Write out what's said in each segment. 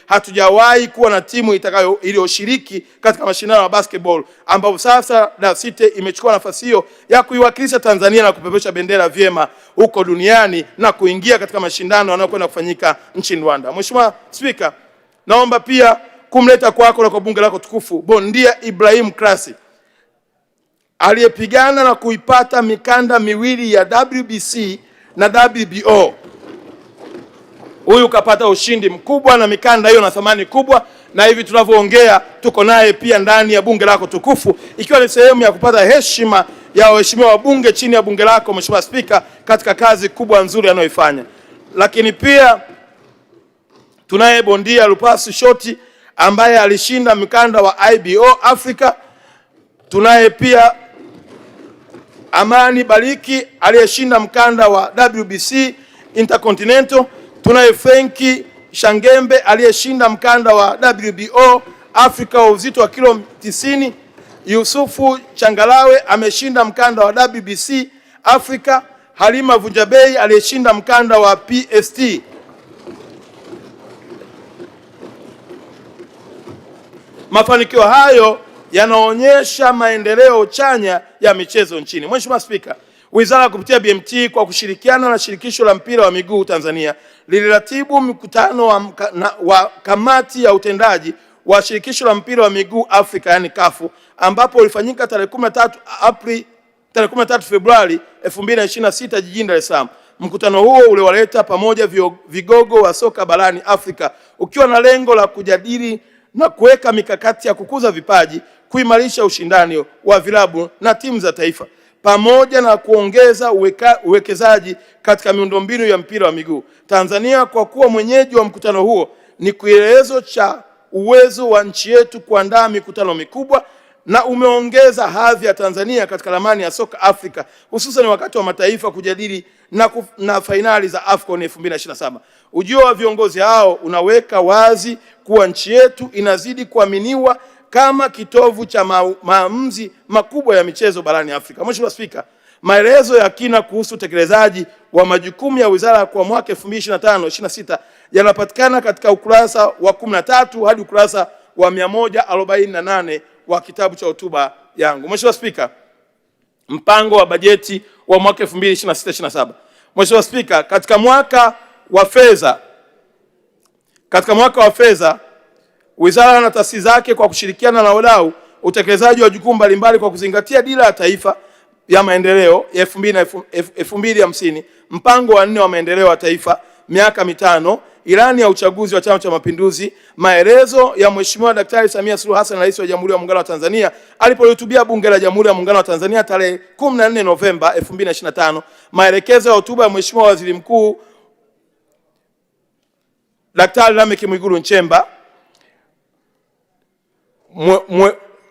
hatujawahi kuwa na timu iliyoshiriki katika mashindano ya basketball, ambapo sasa Dar City imechukua nafasi hiyo ya kuiwakilisha Tanzania na kupeperusha bendera vyema huko duniani na kuingia katika mashindano yanayokwenda kufanyika nchini Rwanda. Mheshimiwa Spika, naomba pia kumleta kwako na kwa bunge lako tukufu bondia Ibrahim Krasi aliyepigana na kuipata mikanda miwili ya WBC na WBO. Huyu kapata ushindi mkubwa na mikanda hiyo na thamani kubwa, na hivi tunavyoongea tuko naye pia ndani ya bunge lako tukufu, ikiwa ni sehemu ya kupata heshima ya waheshimiwa wabunge chini ya bunge lako Mheshimiwa Spika, katika kazi kubwa nzuri anayoifanya. Lakini pia tunaye bondia Lupasu Shoti ambaye alishinda mikanda wa IBO Africa. Tunaye pia Amani Bariki aliyeshinda mkanda wa WBC Intercontinental. Tunaye Frenki Shangembe aliyeshinda mkanda wa WBO Africa wa uzito wa kilo 90. Yusufu Changalawe ameshinda mkanda wa WBC Africa. Halima Vunjabei aliyeshinda mkanda wa PST. Mafanikio hayo yanaonyesha maendeleo chanya ya michezo nchini. Mheshimiwa Spika, Wizara kupitia BMT kwa kushirikiana na Shirikisho la Mpira wa Miguu Tanzania liliratibu mkutano wa kamati ya utendaji wa Shirikisho la Mpira wa Miguu Afrika yani CAF, ambapo ulifanyika tarehe 13 Februari 2026 jijini Dar es Salaam. Mkutano huo uliwaleta pamoja vigogo wa soka barani Afrika ukiwa na lengo la kujadili na kuweka mikakati ya kukuza vipaji, kuimarisha ushindani wa vilabu na timu za taifa, pamoja na kuongeza uwekezaji katika miundombinu ya mpira wa miguu. Tanzania kwa kuwa mwenyeji wa mkutano huo ni kielelezo cha uwezo wa nchi yetu kuandaa mikutano mikubwa na umeongeza hadhi ya Tanzania katika ramani ya soka Afrika, hususan wakati wa mataifa kujadili na fainali za AFCON 2027. Ujio wa viongozi hao unaweka wazi kuwa nchi yetu inazidi kuaminiwa kama kitovu cha maamuzi makubwa ya michezo barani Afrika. Mheshimiwa Spika, maelezo ya kina kuhusu utekelezaji wa majukumu ya wizara kwa mwaka 2025-26 yanapatikana katika ukurasa wa 13 hadi ukurasa wa 148 wa kitabu cha hotuba yangu. Mheshimiwa Spika, mpango wa bajeti wa mwaka 2026-27. Mheshimiwa Spika, katika mwaka wa fedha wizara na taasisi zake kwa kushirikiana na wadau utekelezaji wa jukumu mbalimbali kwa kuzingatia dira ya taifa ya maendeleo ya 2050, mpango wa 4 wa maendeleo ya taifa miaka 5, ilani ya uchaguzi wa Chama cha Mapinduzi, maelezo ya Mheshimiwa Daktari Samia Suluhu Hassan, Rais wa Jamhuri ya Muungano wa Tanzania alipohutubia Bunge la Jamhuri ya Muungano wa Tanzania tarehe 14 Novemba 2025, maelekezo ya hotuba ya Mheshimiwa Waziri Mkuu Daktari Lameck Mwigulu Nchemba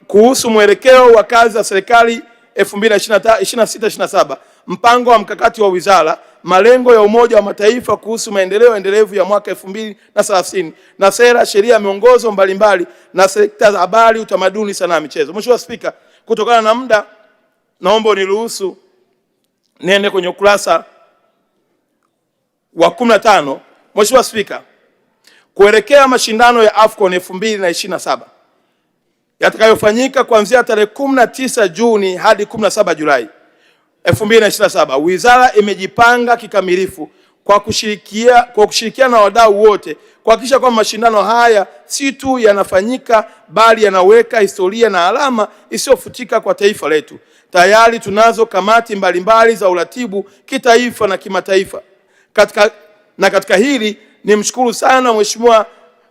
kuhusu mwelekeo wa kazi za serikali 2026-27, mpango wa mkakati wa wizara, malengo ya Umoja wa Mataifa kuhusu maendeleo endelevu ya mwaka 2030 na sera, sheria, miongozo mbalimbali na sekta za habari, utamaduni, sanaa, michezo. Mheshimiwa Spika, kutokana na muda naomba uniruhusu niende kwenye ukurasa wa 15. Mheshimiwa Spika, kuelekea mashindano ya AFCON 2027 yatakayofanyika kuanzia tarehe 19 Juni hadi 17 Julai 2027, wizara imejipanga kikamilifu kwa kushirikiana na wadau wote kuhakikisha kwamba mashindano haya si tu yanafanyika bali yanaweka historia na alama isiyofutika kwa taifa letu. Tayari tunazo kamati mbalimbali za uratibu kitaifa na kimataifa. Katika hili nimshukuru sana Mheshimiwa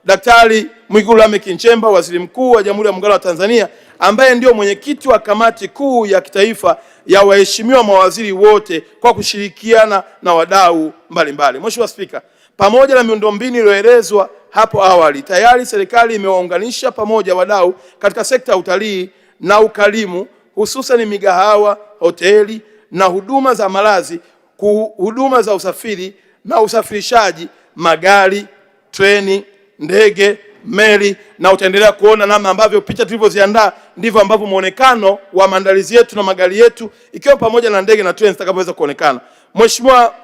Daktari Mwigulu Lameck Nchemba, Waziri Mkuu wa Jamhuri ya Muungano wa Tanzania, ambaye ndio mwenyekiti wa kamati kuu ya kitaifa ya waheshimiwa mawaziri wote kwa kushirikiana na wadau mbalimbali. Mheshimiwa Spika, pamoja na miundombinu iliyoelezwa hapo awali, tayari serikali imewaunganisha pamoja wadau katika sekta ya utalii na ukarimu, hususan migahawa, hoteli na huduma za malazi, huduma za usafiri na usafirishaji, magari, treni, ndege, meli, na utaendelea kuona namna ambavyo picha tulivyoziandaa ndivyo ambavyo muonekano wa maandalizi yetu na magari yetu ikiwa pamoja na ndege na treni zitakavyoweza kuonekana. Mheshimiwa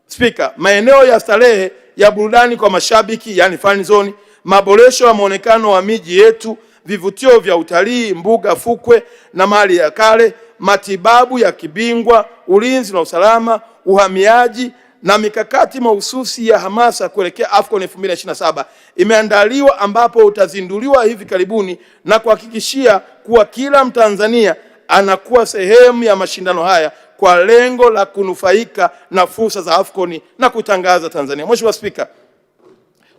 Spika, maeneo ya starehe ya burudani kwa mashabiki, yani fan zone, maboresho ya muonekano wa miji yetu, vivutio vya utalii, mbuga, fukwe na mali ya kale, matibabu ya kibingwa, ulinzi na usalama, uhamiaji na mikakati mahususi ya hamasa kuelekea AFCON 2027 imeandaliwa, ambapo utazinduliwa hivi karibuni na kuhakikishia kuwa kila Mtanzania anakuwa sehemu ya mashindano haya kwa lengo la kunufaika na fursa za AFCON na kutangaza Tanzania. Mheshimiwa Spika,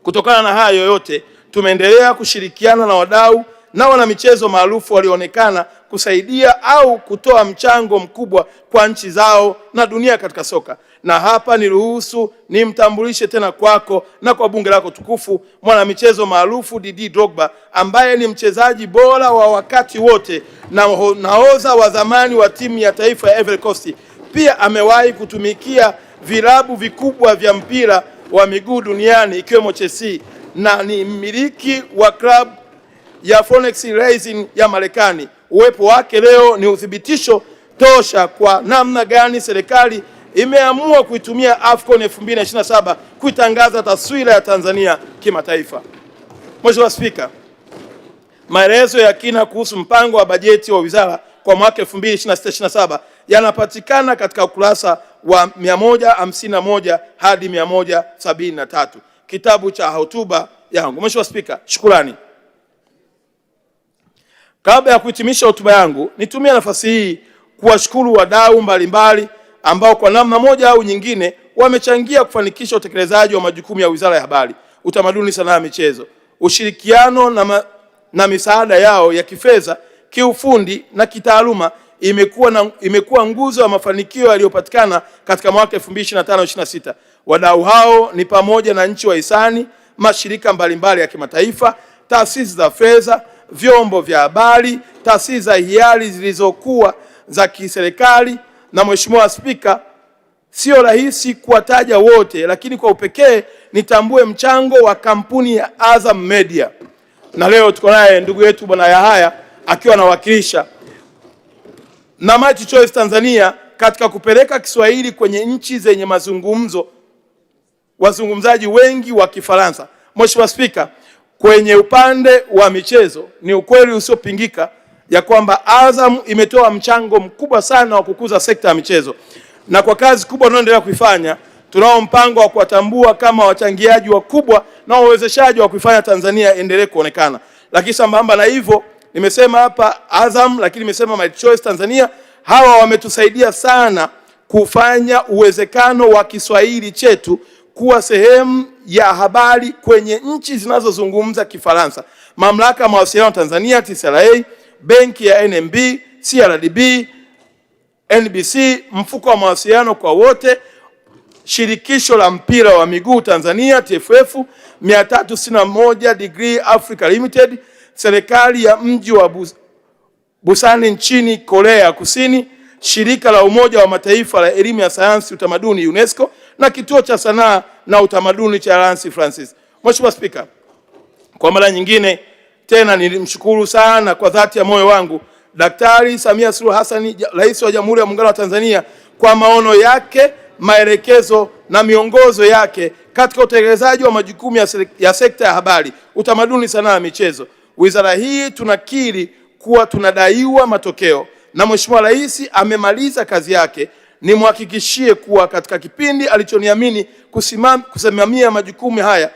kutokana na hayo yote, tumeendelea kushirikiana na wadau na wanamichezo maarufu walioonekana kusaidia au kutoa mchango mkubwa kwa nchi zao na dunia katika soka. Na hapa niruhusu nimtambulishe tena kwako na kwa bunge lako tukufu mwanamichezo maarufu Didier Drogba, ambaye ni mchezaji bora wa wakati wote na nahodha wa zamani wa timu ya taifa ya Ivory Coast. Pia amewahi kutumikia vilabu vikubwa vya mpira wa miguu duniani ikiwemo Chelsea, na ni mmiliki wa klabu ya Phoenix Rising ya Marekani. Uwepo wake leo ni uthibitisho tosha kwa namna gani serikali imeamua kuitumia AFCON 2027 kuitangaza taswira ya Tanzania kimataifa. Mheshimiwa Spika, maelezo ya kina kuhusu mpango wa bajeti wa wizara kwa mwaka 2026/27 yanapatikana katika ukurasa wa 151 hadi 173 kitabu cha hotuba yangu. Mheshimiwa Spika, shukrani. Kabla ya kuhitimisha hotuba yangu, nitumie nafasi hii kuwashukuru wadau mbalimbali ambao kwa namna moja au nyingine wamechangia kufanikisha utekelezaji wa majukumu ya Wizara ya Habari, Utamaduni, Sanaa na Michezo. Ushirikiano na misaada yao ya kifedha, kiufundi na kitaaluma imekuwa nguzo ya mafanikio yaliyopatikana katika mwaka 2025/26. Wadau hao ni pamoja na nchi wahisani, mashirika mbalimbali ya kimataifa, taasisi za fedha, vyombo vya habari, taasisi za hiari zilizokuwa za kiserikali. Na Mheshimiwa Spika, sio rahisi kuwataja wote, lakini kwa upekee nitambue mchango wa kampuni ya Azam Media, na leo tuko naye ndugu yetu Bwana Yahaya akiwa anawakilisha, na MultiChoice Tanzania katika kupeleka Kiswahili kwenye nchi zenye wazungumzaji wengi wa Kifaransa. Mheshimiwa Spika, kwenye upande wa michezo ni ukweli usiopingika ya kwamba Azam imetoa mchango mkubwa sana wa kukuza sekta ya michezo, na kwa kazi kubwa tunayoendelea kuifanya, tunao mpango wa kuwatambua kama wachangiaji wakubwa na wawezeshaji wa kuifanya Tanzania endelee kuonekana. Lakini sambamba na hivyo, nimesema hapa Azam, lakini nimesema MultiChoice Tanzania, hawa wametusaidia sana kufanya uwezekano wa Kiswahili chetu kuwa sehemu ya habari kwenye nchi zinazozungumza Kifaransa. Mamlaka ya Mawasiliano Tanzania TCRA, benki ya NMB, CRDB, NBC, mfuko wa mawasiliano kwa wote, shirikisho la mpira wa miguu Tanzania TFF, 361 Degree Africa Limited, serikali ya mji wa Busan nchini Korea Kusini, shirika la Umoja wa Mataifa la elimu ya sayansi utamaduni UNESCO, na kituo cha sanaa na utamaduni cha Alliance Francis. Mheshimiwa Spika, kwa mara nyingine tena nilimshukuru sana kwa dhati ya moyo wangu Daktari Samia Suluhu Hassan, Rais wa Jamhuri ya Muungano wa Tanzania, kwa maono yake, maelekezo na miongozo yake katika utekelezaji wa majukumu ya sekta ya habari, utamaduni, sanaa na michezo. Wizara hii tunakiri kuwa tunadaiwa matokeo, na Mheshimiwa Rais amemaliza kazi yake. Nimhakikishie kuwa katika kipindi alichoniamini kusimamia majukumu haya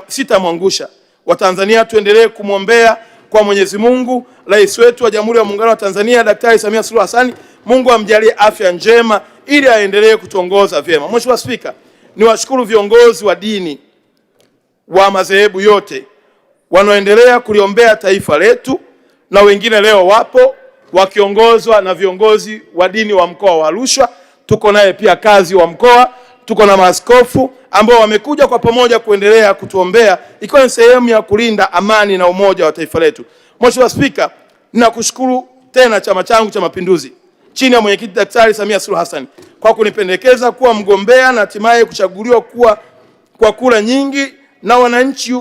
sitamwangusha. Watanzania tuendelee kumwombea kwa Mwenyezi Mungu Rais wetu wa Jamhuri ya Muungano wa Tanzania Daktari Samia Suluhu Hassan, Mungu amjalie afya njema ili aendelee kutuongoza vyema. Mheshimiwa Spika, niwashukuru viongozi wa dini wa madhehebu yote wanaoendelea kuliombea taifa letu, na wengine leo wapo wakiongozwa na viongozi wa dini wa mkoa wa Arusha. Tuko naye pia kazi wa mkoa, tuko na maaskofu ambao wamekuja kwa pamoja kuendelea kutuombea, ikiwa ni sehemu ya kulinda amani na umoja wa taifa letu. Mheshimiwa Spika, ninakushukuru tena Chama changu cha Mapinduzi chini ya mwenyekiti Daktari Samia Suluhu Hassan kwa kunipendekeza kuwa mgombea na hatimaye kuchaguliwa kwa kura nyingi na wananchi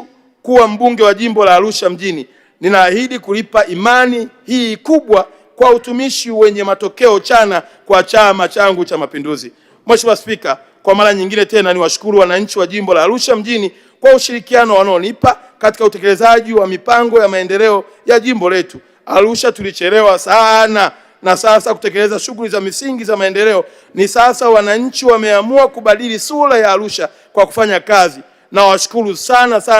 kuwa mbunge wa jimbo la Arusha mjini. Ninaahidi kulipa imani hii kubwa kwa utumishi wenye matokeo chana kwa chama changu cha Mapinduzi. Mheshimiwa Spika, kwa mara nyingine tena niwashukuru wananchi wa jimbo la Arusha mjini kwa ushirikiano wanaonipa katika utekelezaji wa mipango ya maendeleo ya jimbo letu. Arusha tulichelewa sana, na sasa kutekeleza shughuli za misingi za maendeleo ni sasa. Wananchi wameamua kubadili sura ya Arusha kwa kufanya kazi, na washukuru sana sana.